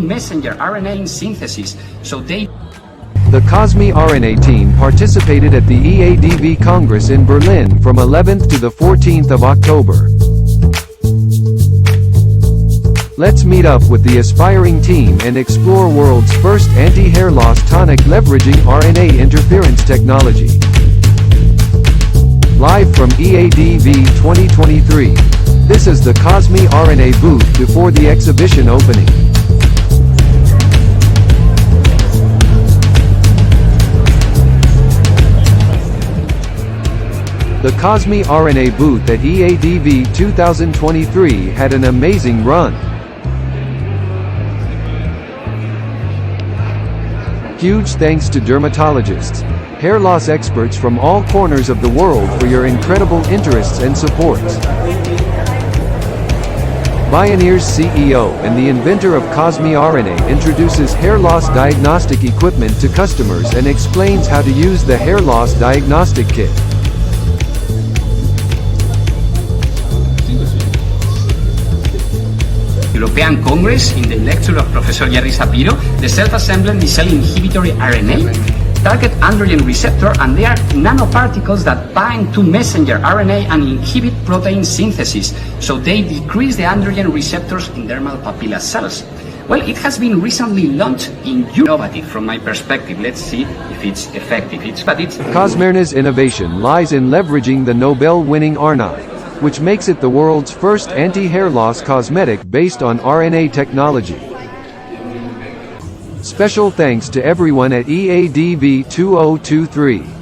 messenger RNA synthesis, so they... The CosmeRNA team participated at the EADV Congress in Berlin from 11th to the 14th of October. Let's meet up with the aspiring team and explore world's first anti-hair loss tonic leveraging RNA interference technology. Live from EADV2023. This is the CosmeRNA booth before the exhibition opening. The CosmeRNA booth at EADV2023 had an amazing run. Huge thanks to dermatologists, hair loss experts from all corners of the world for your incredible interests and supports. Bioneer's CEO and the inventor of CosmeRNA introduces hair loss diagnostic equipment to customers and explains how to use the hair loss diagnostic kit. European Congress, in the lecture of Professor Jerry Sapiro, the self-assembling cell inhibitory RNA target androgen receptor, and they are nanoparticles that bind to messenger RNA and inhibit protein synthesis, so they decrease the androgen receptors in dermal papilla cells. Well, it has been recently launched in innovative from my perspective. Let's see if it's effective. CosmeRNA's innovation lies in leveraging the Nobel-winning RNA, which makes it the world's first anti-hair loss cosmetic based on RNA technology. Special thanks to everyone at EADV2023.